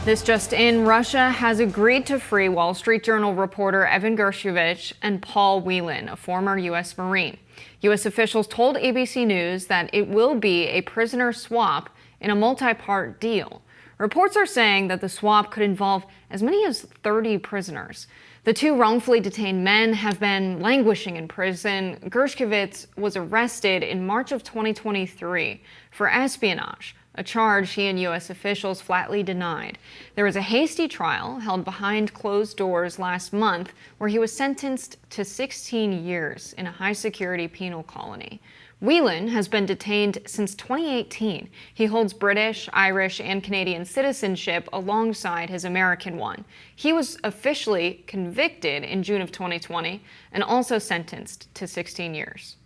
This just in, Russia has agreed to free Wall Street Journal reporter Evan Gershkovich and Paul Whelan, a former U.S. Marine. U.S. officials told ABC News that it will be a prisoner swap in a multi-part deal. Reports are saying that the swap could involve as many as 30 prisoners. The two wrongfully detained men have been languishing in prison. Gershkovich was arrested in March of 2023 for espionage, a charge he and U.S. officials flatly denied. There was a hasty trial held behind closed doors last month where he was sentenced to 16 years in a high-security penal colony. Whelan has been detained since 2018. He holds British, Irish, and Canadian citizenship alongside his American one. He was officially convicted in June of 2020 and also sentenced to 16 years.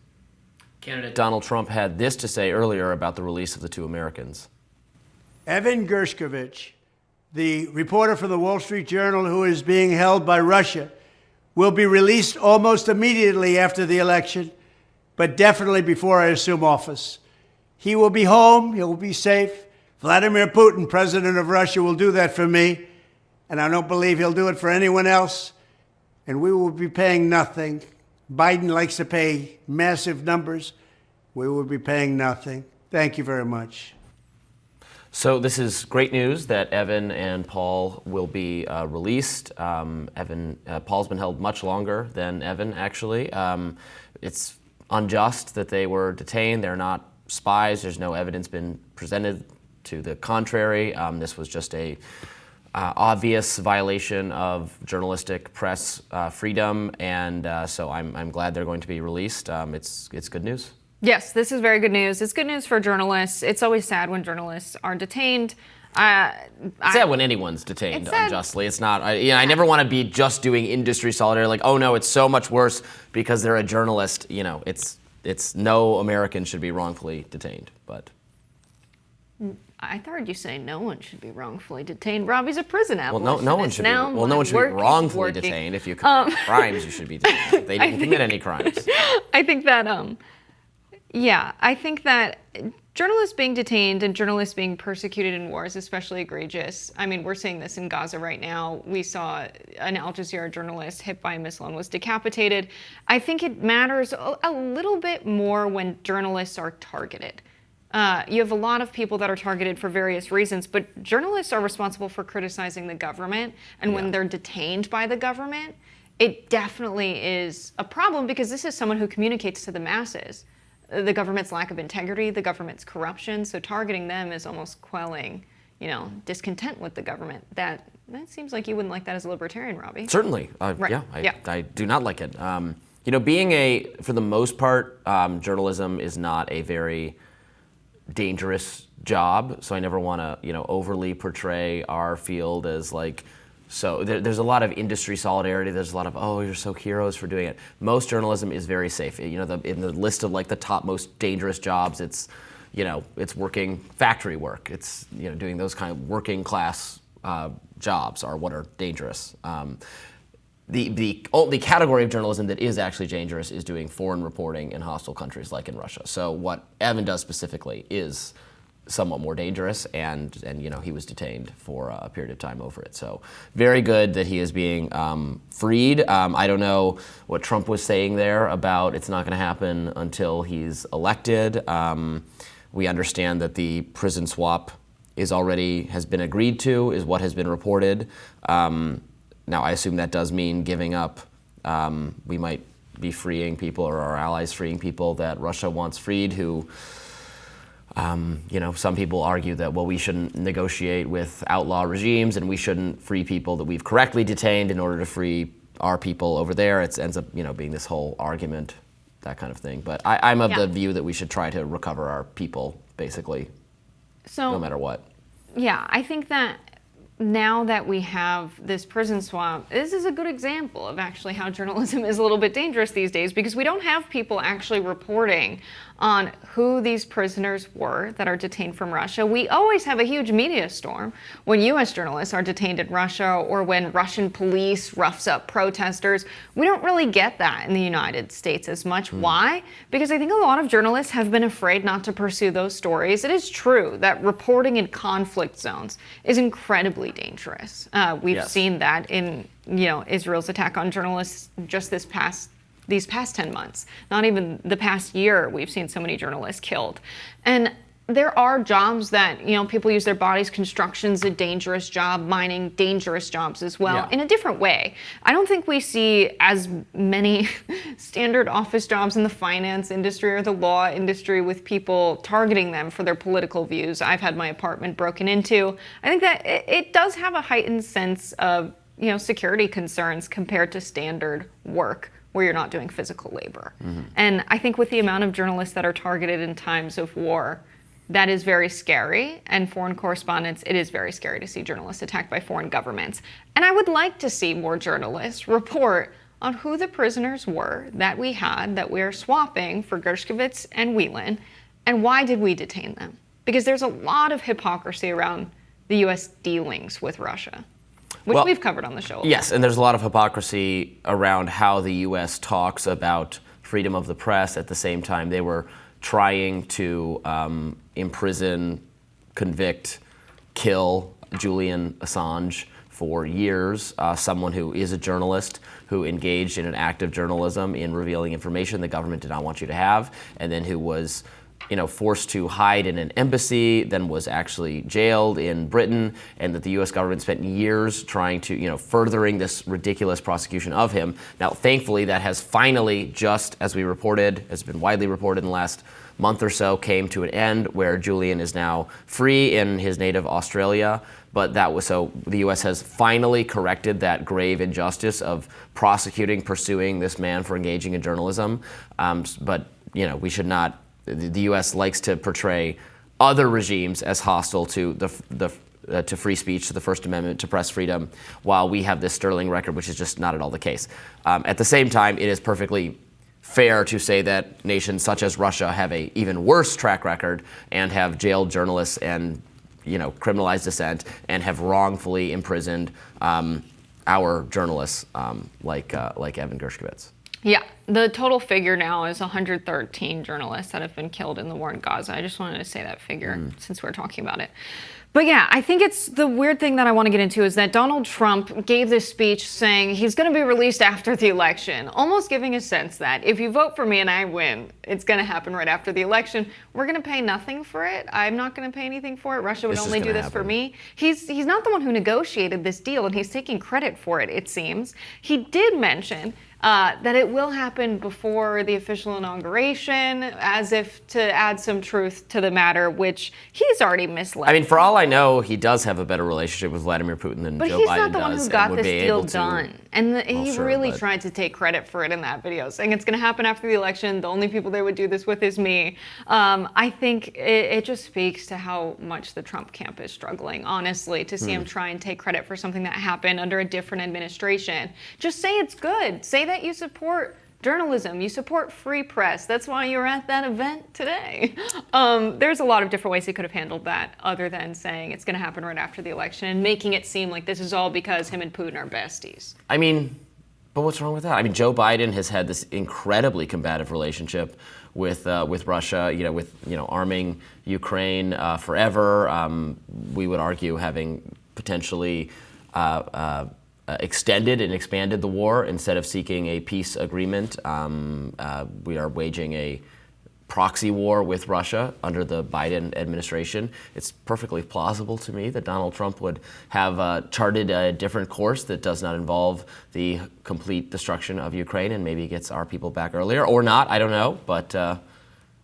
Candidate Donald Trump had this to say earlier about the release of the two Americans. Evan Gershkovich, the reporter for the Wall Street Journal who is being held by Russia, will be released almost immediately after the election, but definitely before I assume office. He will be home, he will be safe. Vladimir Putin, president of Russia, will do that for me, and I don't believe he'll do it for anyone else, and we will be paying nothing. Biden likes to pay massive numbers. We will be paying nothing. Thank you very much. So this is great news that Evan and Paul will be released. Paul's been held much longer than Evan, actually. It's unjust that they were detained. They're not spies. There's no evidence been presented to the contrary. This was just a obvious violation of journalistic press freedom, and so I'm glad they're going to be released. It's good news. Yes, this is very good news. It's good news for journalists. It's always sad when journalists are detained. It's sad when anyone's detained unjustly. It's not. I never want to be just doing industry solidarity. Like, oh no, it's so much worse because they're a journalist. It's no American should be wrongfully detained. But I heard you say no one should be wrongfully detained. Robbie's a prison abolitionist. Well, no one should be. Well, no one should be wrongfully detained. If you commit crimes, you should be detained. They didn't commit any crimes. I think that journalists being detained and journalists being persecuted in war is especially egregious. I mean, we're seeing this in Gaza right now. We saw an Al Jazeera journalist hit by a missile and was decapitated. I think it matters a little bit more when journalists are targeted. You have a lot of people that are targeted for various reasons, but journalists are responsible for criticizing the government, and when they're detained by the government, it definitely is a problem because this is someone who communicates to the masses the government's lack of integrity, the government's corruption, so targeting them is almost quelling, discontent with the government. That seems like you wouldn't like that as a libertarian, Robbie. Certainly. Right. I do not like it. For the most part, journalism is not a very dangerous job, so I never want to, overly portray our field as like. So there's a lot of industry solidarity. There's a lot of, oh, you're so heroes for doing it. Most journalism is very safe. In the list of like the top most dangerous jobs, it's working factory work. It's doing those kind of working class jobs are what are dangerous. The category of journalism that is actually dangerous is doing foreign reporting in hostile countries like in Russia. So what Evan does specifically is somewhat more dangerous, and he was detained for a period of time over it. So very good that he is being freed. I don't know what Trump was saying there about it's not going to happen until he's elected. We understand that the prison swap has been agreed to, is what has been reported. Now I assume that does mean giving up. We might be freeing people, or our allies freeing people that Russia wants freed, who some people argue that, well, we shouldn't negotiate with outlaw regimes and we shouldn't free people that we've correctly detained in order to free our people over there. It ends up, being this whole argument, that kind of thing. But I'm of the view that we should try to recover our people, basically, no matter what. Yeah, I think that now that we have this prison swap, this is a good example of actually how journalism is a little bit dangerous these days, because we don't have people actually reporting on who these prisoners were that are detained from Russia. We always have a huge media storm when U.S. journalists are detained in Russia or when Russian police roughs up protesters. We don't really get that in the United States as much. Why? Because I think a lot of journalists have been afraid not to pursue those stories. It is true that reporting in conflict zones is incredibly dangerous. We've seen that in Israel's attack on journalists just these past 10 months. Not even the past year, we've seen so many journalists killed. And there are jobs that, people use their bodies. Construction's a dangerous job, mining, dangerous jobs as well, in a different way. I don't think we see as many standard office jobs in the finance industry or the law industry with people targeting them for their political views. I've had my apartment broken into. I think that it does have a heightened sense of, security concerns compared to standard work where you're not doing physical labor. And I think with the amount of journalists that are targeted in times of war, that is very scary. And foreign correspondents, it is very scary to see journalists attacked by foreign governments. And I would like to see more journalists report on who the prisoners were that we are swapping for Gershkovich and Whelan, and why did we detain them? Because there's a lot of hypocrisy around the U.S. dealings with Russia, which we've covered on the show. Yes, and there's a lot of hypocrisy around how the U.S. talks about freedom of the press. At the same time, they were trying to imprison, convict, kill Julian Assange for years, someone who is a journalist who engaged in an act of journalism in revealing information the government did not want you to have, and then who was forced to hide in an embassy, then was actually jailed in Britain, and that the U.S. government spent years trying to, furthering this ridiculous prosecution of him. Now, thankfully, that has finally, just as we reported, has been widely reported in the last month or so, came to an end, where Julian is now free in his native Australia. But the U.S. has finally corrected that grave injustice of pursuing this man for engaging in journalism. But we should not. The U.S. likes to portray other regimes as hostile to to free speech, to the First Amendment, to press freedom, while we have this sterling record, which is just not at all the case. At the same time, it is perfectly fair to say that nations such as Russia have an even worse track record and have jailed journalists and criminalized dissent and have wrongfully imprisoned our journalists like Evan Gershkovich. Yeah, the total figure now is 113 journalists that have been killed in the war in Gaza. I just wanted to say that figure since we're talking about it. But yeah, I think it's the weird thing that I want to get into is that Donald Trump gave this speech saying he's going to be released after the election, almost giving a sense that if you vote for me and I win, it's going to happen right after the election. We're going to pay nothing for it. I'm not going to pay anything for it. Russia would only do this for me. He's not the one who negotiated this deal, and he's taking credit for it, it seems. He did mention that it will happen before the official inauguration, as if to add some truth to the matter, which he's already misled. I mean, for all I know, he does have a better relationship with Vladimir Putin than Joe Biden does. But he's not the one who got this deal done. And he really but tried to take credit for it in that video, saying it's going to happen after the election. The only people they would do this with is me. I think it just speaks to how much the Trump camp is struggling, honestly, to see him try and take credit for something that happened under a different administration. Just say it's good. Say that you support journalism, you support free press. That's why you're at that event today. There's a lot of different ways he could have handled that other than saying it's going to happen right after the election and making it seem like this is all because him and Putin are besties. I mean, but what's wrong with that? I mean, Joe Biden has had this incredibly combative relationship with Russia, arming Ukraine forever. We would argue having potentially extended and expanded the war instead of seeking a peace agreement. We are waging a proxy war with Russia under the Biden administration. It's perfectly plausible to me that Donald Trump would have charted a different course that does not involve the complete destruction of Ukraine and maybe gets our people back earlier, or not. I don't know, but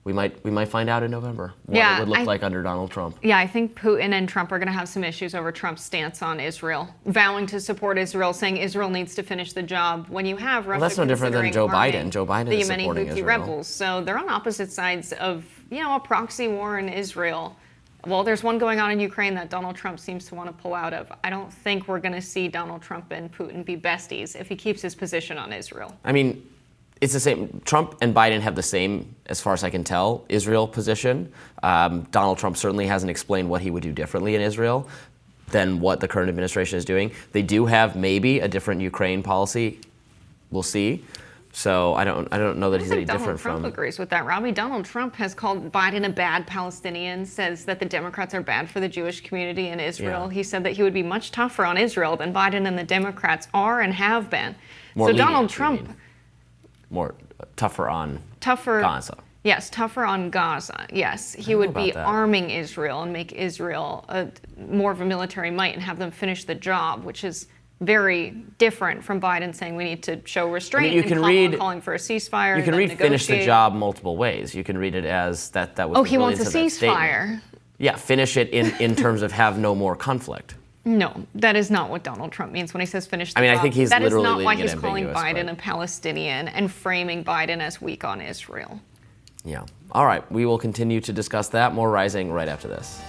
we might find out in November what it would look like under Donald Trump. Yeah, I think Putin and Trump are going to have some issues over Trump's stance on Israel, vowing to support Israel, saying Israel needs to finish the job. When you have Russia, that's no different than Joe Biden. Joe Biden is supporting the Yemeni Houthi Israel. rebels, so they're on opposite sides of a proxy war in Israel. Well, there's one going on in Ukraine that Donald Trump seems to want to pull out of. I don't think we're going to see Donald Trump and Putin be besties if he keeps his position on Israel. I mean, It's the same. Trump and Biden have the same, as far as I can tell, Israel position. Donald Trump certainly hasn't explained what he would do differently in Israel than what the current administration is doing. They do have maybe a different Ukraine policy. We'll see. So I don't know that he's any different from. Donald Trump agrees with that, Robbie. Donald Trump has called Biden a bad Palestinian, says that the Democrats are bad for the Jewish community in Israel. Yeah. He said that he would be much tougher on Israel than Biden and the Democrats are and have been. More so lenient, Donald Trump. More tougher on Gaza. Yes, tougher on Gaza. Yes, he would be arming Israel and make Israel more of a military might and have them finish the job, which is very different from Biden saying we need to show restraint and calling for a ceasefire. You can read "finish the job" multiple ways. You can read it as that was. Oh, he wants a ceasefire. Yeah, finish it in terms of have no more conflict. No, that is not what Donald Trump means when he says finish the job. I think he's literally That is not why he's leaving it calling ambiguous, Biden a Palestinian and framing Biden as weak on Israel. Yeah. All right. We will continue to discuss that. More Rising right after this.